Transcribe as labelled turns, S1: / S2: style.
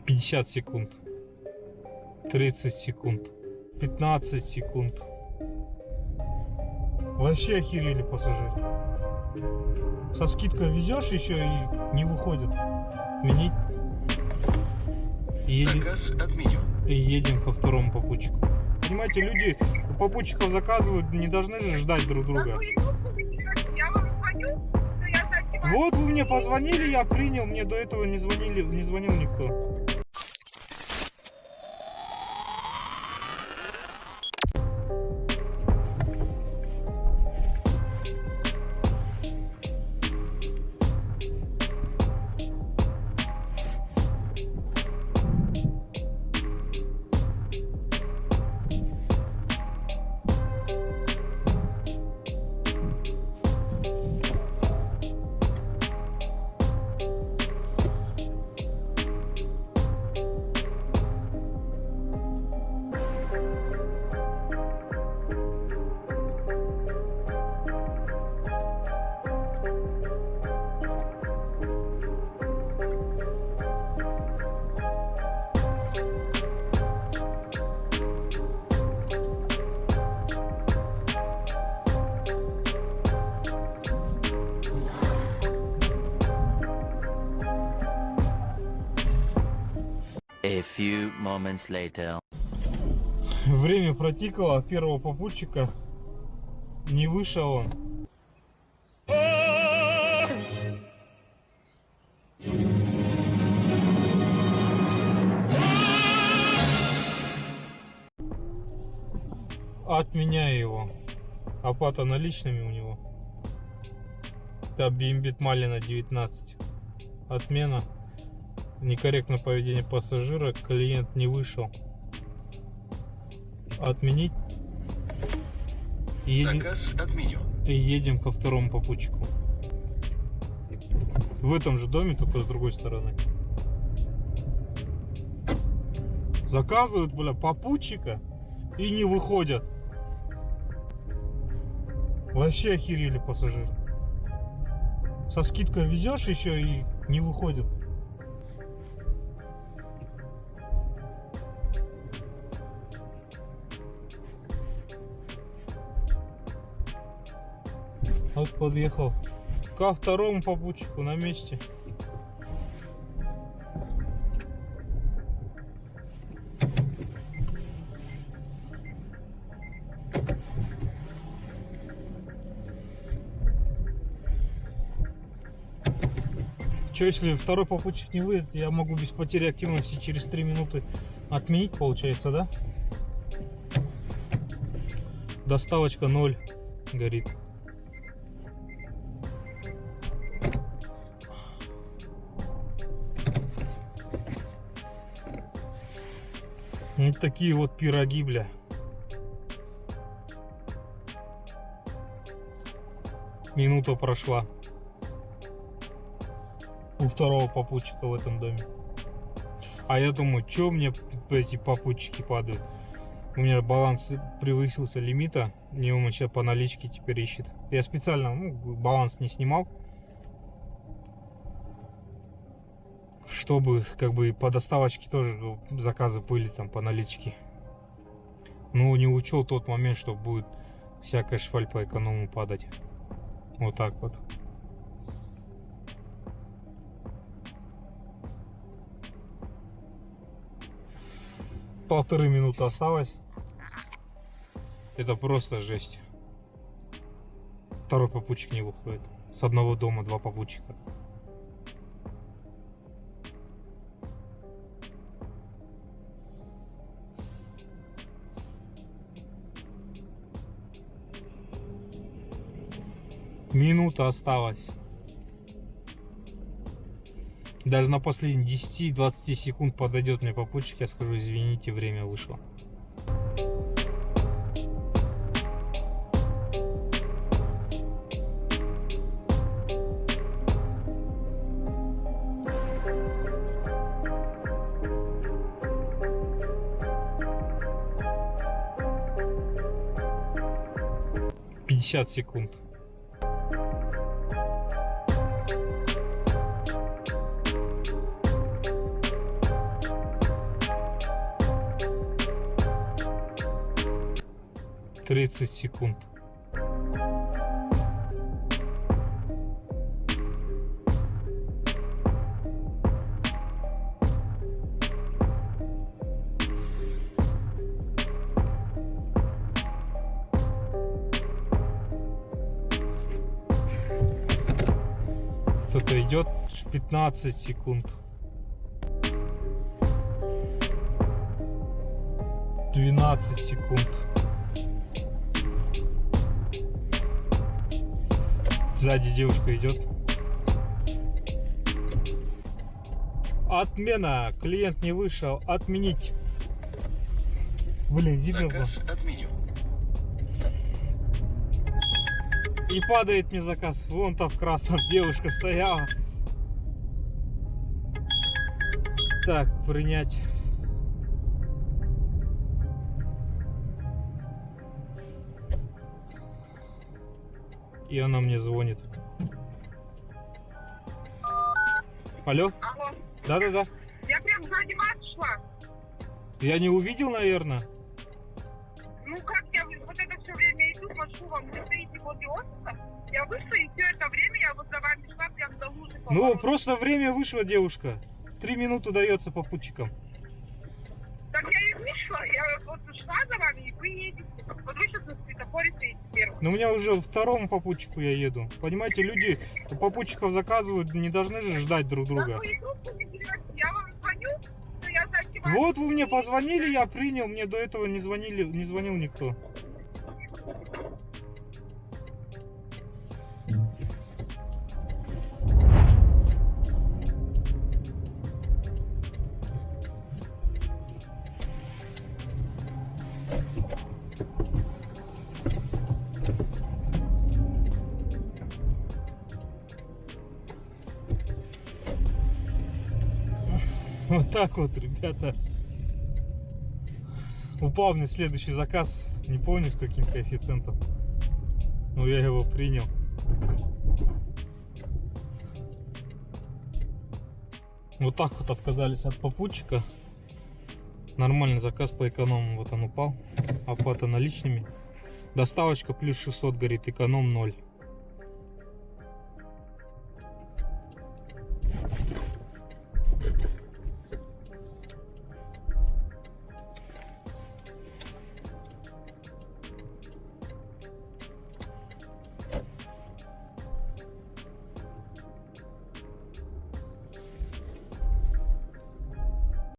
S1: 50 секунд, 30 секунд, 15 секунд. Вообще охерели пассажиры. Со скидкой везешь еще и не выходит. Отменить.
S2: Заказ отменен.
S1: И едем ко второму попутчику. Понимаете, люди у попутчиков заказывают, не должны же ждать друг друга.
S3: Я вам звоню, но я так...
S1: Вот вы мне позвонили, я принял, мне до этого не звонил никто.
S4: A few moments later.
S1: Время протикало, первого попутчика не вышел он. Отменяю его. Оплата наличными у него. Бимбит Малина 19. Отмена. Некорректное поведение пассажира. Клиент не вышел. Отменить.
S2: Заказ отменен.
S1: И едем ко второму попутчику. В этом же доме, только с другой стороны. Заказывают, бля, попутчика и не выходят. Вообще охерели пассажиры. Со скидкой везешь еще и не выходят. Вот подъехал ко второму попутчику на месте. Что, если второй попутчик не выйдет, я могу без потери активности через 3 минуты отменить, получается, да? Доставочка 0 горит. Вот такие вот пироги, бля. Минута прошла у второго попутчика в этом доме. А я думаю, что мне эти попутчики падают? У меня баланс превысился лимита. Мне он сейчас по наличке теперь ищет. Я специально баланс не снимал, чтобы как бы по доставочке тоже заказы были там по наличке. Но не учел тот момент, что будет всякая шваль по эконому падать. Вот так вот. Полторы минуты осталось. Это просто жесть. Второй попутчик не выходит. С одного дома 2 попутчика. Минута осталась. Даже на последние 10-20 секунд подойдет мне попутчик, я скажу, извините, время вышло. Пятьдесят секунд. 30 секунд. Кто-то идет 15 секунд. 12 секунд. Сзади девушка идет. Отмена. Клиент не вышел. Отменить. Блин, видно было.
S2: Заказ отменен.
S1: И падает мне заказ. Вон там в красном девушка стояла. Так, принять. И она мне звонит. Алло?
S3: Алло.
S1: Да-да-да.
S3: Я прям сзади вас шла.
S1: Я не увидел, наверное.
S3: Ну как я вот это все время иду, машу вам, вы стоите возле офиса. Я вышла, и все это время я вот за вами шла прям до лужи.
S1: Ну,
S3: по-моему.
S1: просто время вышло, девушка. 3 минуты дается попутчикам.
S3: Так я и вышла, я вот шла за вами, и вы едете. Вот вы сейчас на светофоре стоите первым.
S1: Но у меня уже второму попутчику я еду. Понимаете, люди попутчиков заказывают, не должны же ждать друг друга.
S3: Да, ну и тут не делать. Я вам звоню, что я сзади вас.
S1: Вот вы мне позвонили, я принял, мне до этого не звонил никто. Вот так вот, ребята. Упал мне следующий заказ, не помню с каким коэффициентом, но я его принял. Вот так вот отказались от попутчика. Нормальный заказ по эконому, вот он упал. Оплата наличными. Доставочка плюс 600 горит, эконом 0.